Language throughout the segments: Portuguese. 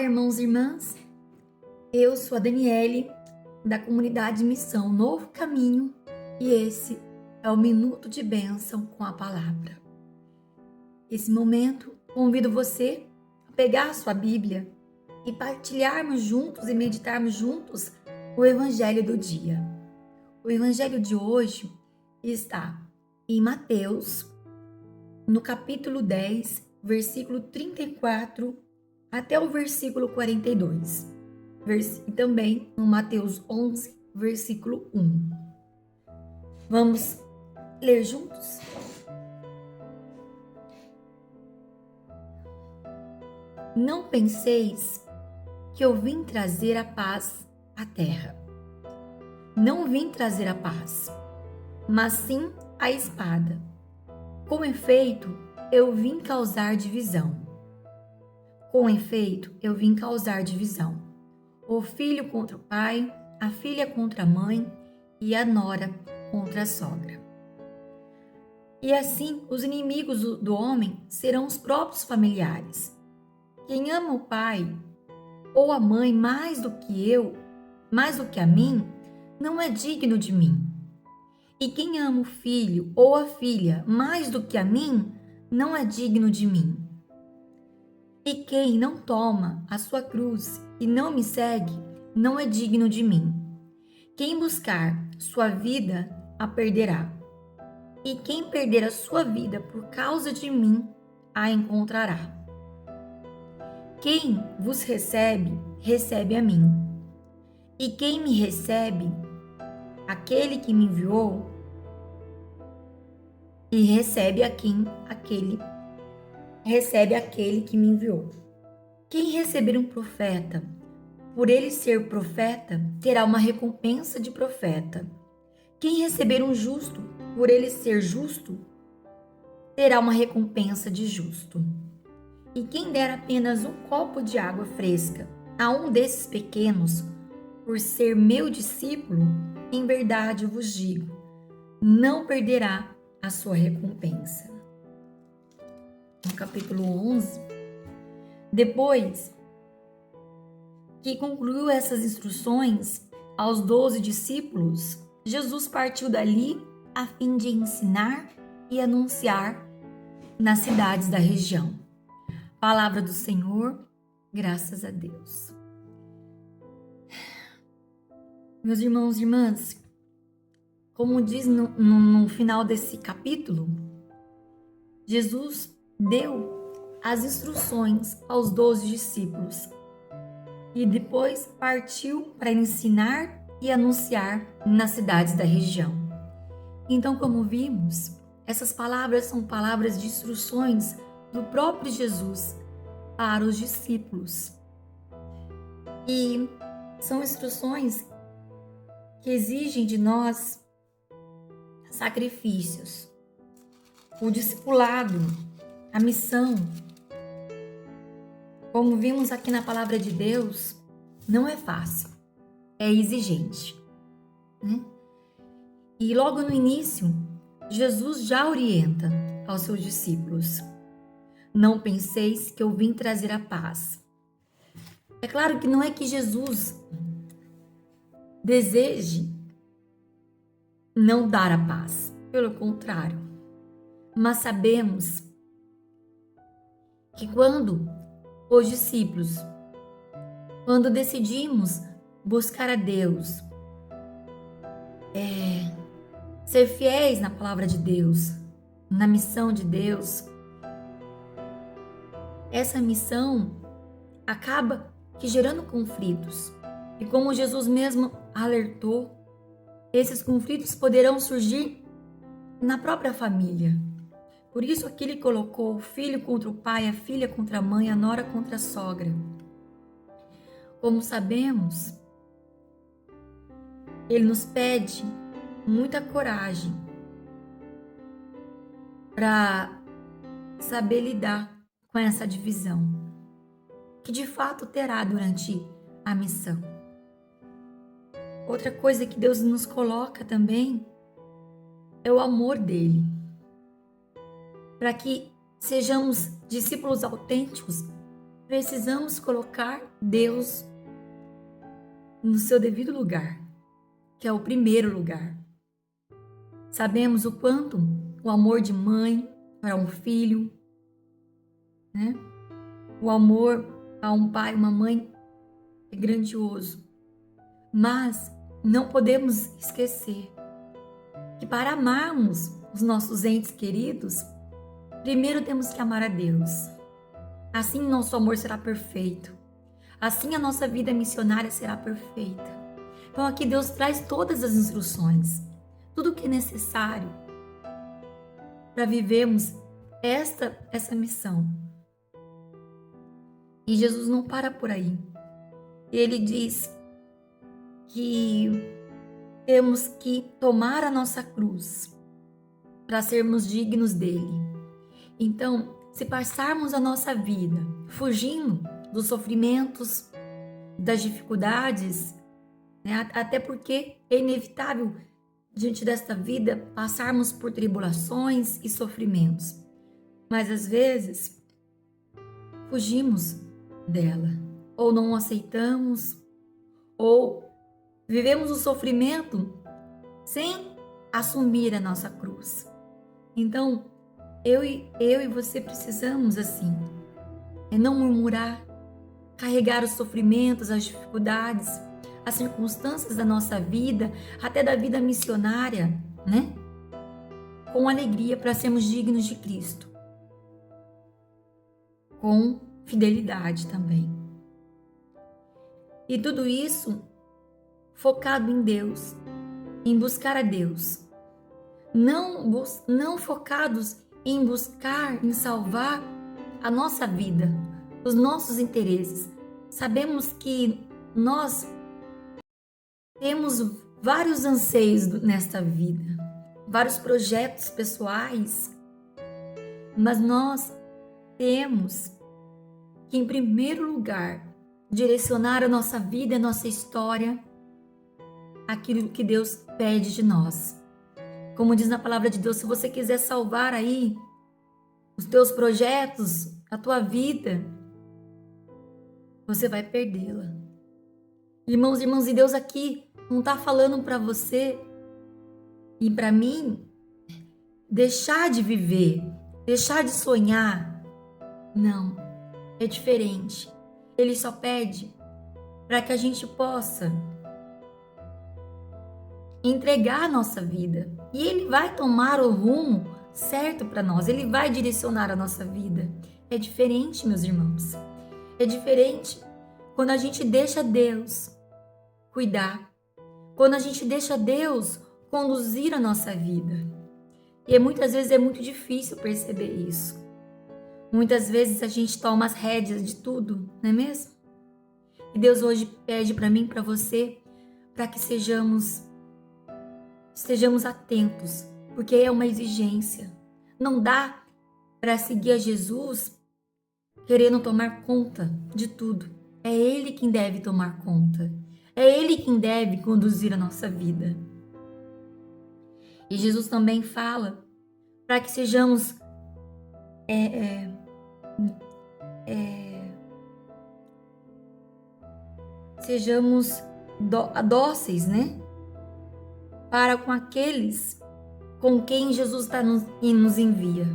Olá, irmãos e irmãs. Eu sou a Daniele, da comunidade Missão Novo Caminho, e esse é o Minuto de Bênção com a Palavra. Nesse momento, convido você a pegar a sua Bíblia e partilharmos juntos e meditarmos juntos o Evangelho do dia. O Evangelho de hoje está em Mateus, no capítulo 10, versículo 34 até o versículo 42. E também no Mateus 11, versículo 1. Vamos ler juntos? Não penseis que eu vim trazer a paz à terra. Não vim trazer a paz, mas sim a espada. Com efeito, eu vim causar divisão. Com efeito, eu vim causar divisão. O filho contra o pai, a filha contra a mãe e a nora contra a sogra. E assim, os inimigos do homem serão os próprios familiares. Quem ama o pai ou a mãe mais do que a mim, não é digno de mim. E quem ama o filho ou a filha mais do que a mim, não é digno de mim. E quem não toma a sua cruz e não me segue, não é digno de mim. Quem buscar sua vida, a perderá. E quem perder a sua vida por causa de mim, a encontrará. Quem vos recebe, recebe a mim. E quem me recebe, aquele que me enviou, e recebe aquele que me enviou. Quem receber um profeta, por ele ser profeta, terá uma recompensa de profeta. Quem receber um justo, por ele ser justo, terá uma recompensa de justo. E quem der apenas um copo de água fresca a um desses pequenos, por ser meu discípulo, em verdade vos digo, não perderá a sua recompensa. No capítulo 11, depois que concluiu essas instruções aos 12 discípulos, Jesus partiu dali a fim de ensinar e anunciar nas cidades da região. Palavra do Senhor, graças a Deus. Meus irmãos e irmãs, como diz no final desse capítulo, Jesus deu as instruções aos 12 discípulos e depois partiu para ensinar e anunciar nas cidades da região. Então, como vimos, essas palavras são palavras de instruções do próprio Jesus para os discípulos. E são instruções que exigem de nós sacrifícios. O discipulado, a missão, como vimos aqui na palavra de Deus, não é fácil, é exigente, né? E logo no início, Jesus já orienta aos seus discípulos: não penseis que eu vim trazer a paz. É claro que não é que Jesus deseje não dar a paz, pelo contrário, mas sabemos que quando os discípulos, quando decidimos buscar a Deus, ser fiéis na palavra de Deus, na missão de Deus, essa missão acaba que gerando conflitos. E como Jesus mesmo alertou, esses conflitos poderão surgir na própria família. Por isso aqui ele colocou o filho contra o pai, a filha contra a mãe, a nora contra a sogra. Como sabemos, ele nos pede muita coragem para saber lidar com essa divisão, que de fato terá durante a missão. Outra coisa que Deus nos coloca também é o amor dele, para que sejamos discípulos autênticos, precisamos colocar Deus no seu devido lugar, que é o primeiro lugar. Sabemos o quanto o amor de mãe para um filho, né? O amor a um pai, uma mãe é grandioso. Mas não podemos esquecer que para amarmos os nossos entes queridos, primeiro temos que amar a Deus. Assim nosso amor será perfeito. Assim a nossa vida missionária será perfeita. Então aqui Deus traz todas as instruções, tudo o que é necessário para vivermos essa missão. E Jesus não para por aí. Ele diz que temos que tomar a nossa cruz para sermos dignos dele. Então, se passarmos a nossa vida fugindo dos sofrimentos, das dificuldades, né? Até porque é inevitável, diante desta vida, passarmos por tribulações e sofrimentos. Mas às vezes, fugimos dela, ou não aceitamos, ou vivemos o sofrimento sem assumir a nossa cruz. Então, eu e você precisamos, assim, não murmurar, carregar os sofrimentos, as dificuldades, as circunstâncias da nossa vida, até da vida missionária, né? Com alegria, para sermos dignos de Cristo. Com fidelidade também. E tudo isso focado em Deus, em buscar a Deus. Não focados em buscar, em salvar a nossa vida, os nossos interesses. Sabemos que nós temos vários anseios nesta vida, vários projetos pessoais, mas nós temos que, em primeiro lugar, direcionar a nossa vida, a nossa história, aquilo que Deus pede de nós. Como diz na palavra de Deus, se você quiser salvar aí os teus projetos, a tua vida, você vai perdê-la. Irmãos e irmãs, e Deus aqui não está falando para você e para mim deixar de viver, deixar de sonhar. Não, é diferente. Ele só pede para que a gente possa entregar a nossa vida. E Ele vai tomar o rumo certo para nós. Ele vai direcionar a nossa vida. É diferente, meus irmãos. É diferente quando a gente deixa Deus cuidar. Quando a gente deixa Deus conduzir a nossa vida. E muitas vezes é muito difícil perceber isso. Muitas vezes a gente toma as rédeas de tudo, não é mesmo? E Deus hoje pede para mim, para você, para que estejamos atentos, porque é uma exigência. Não dá para seguir a Jesus querendo tomar conta de tudo. É Ele quem deve tomar conta. É Ele quem deve conduzir a nossa vida. E Jesus também fala para que sejamos dóceis, né? Para com aqueles com quem Jesus nos envia.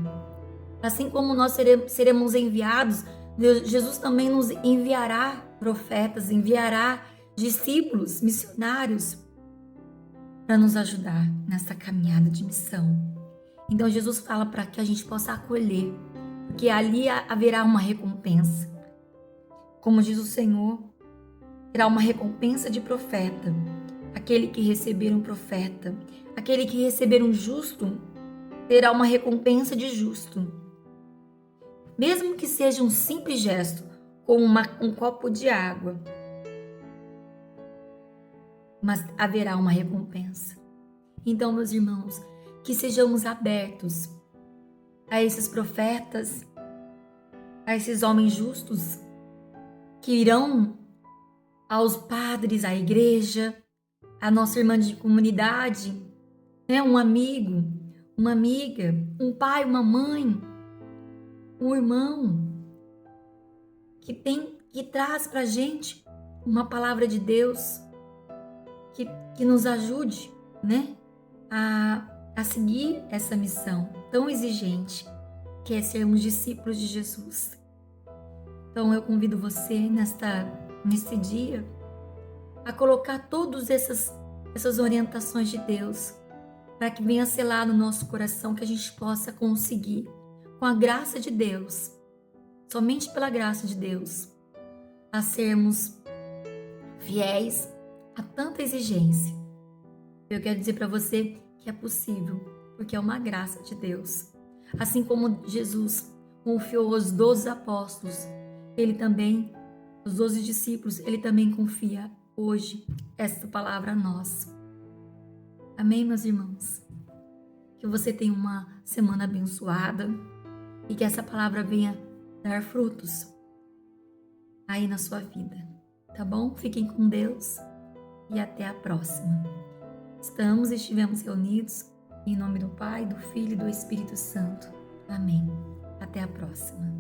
Assim como nós seremos enviados, Jesus também nos enviará profetas, enviará discípulos, missionários, para nos ajudar nessa caminhada de missão. Então Jesus fala para que a gente possa acolher, porque ali haverá uma recompensa. Como diz o Senhor, terá uma recompensa de profeta. Aquele que receber um profeta, aquele que receber um justo, terá uma recompensa de justo. Mesmo que seja um simples gesto, como um copo de água, mas haverá uma recompensa. Então, meus irmãos, que sejamos abertos a esses profetas, a esses homens justos, que irão aos padres, à igreja, a nossa irmã de comunidade, né? Um amigo, uma amiga, um pai, uma mãe, um irmão, que traz para a gente uma palavra de Deus que nos ajude, né, a seguir essa missão tão exigente, que é sermos discípulos de Jesus. Então eu convido você nesse dia a colocar todas essas orientações de Deus para que venha selar no nosso coração, que a gente possa conseguir, com a graça de Deus, somente pela graça de Deus, a sermos fiéis a tanta exigência. Eu quero dizer para você que é possível, porque é uma graça de Deus. Assim como Jesus confiou aos 12 apóstolos, ele também, os 12 discípulos, ele também confia hoje esta palavra a nós. Amém, meus irmãos? Que você tenha uma semana abençoada e que essa palavra venha dar frutos aí na sua vida, tá bom? Fiquem com Deus e até a próxima. Estivemos reunidos em nome do Pai, do Filho e do Espírito Santo. Amém. Até a próxima.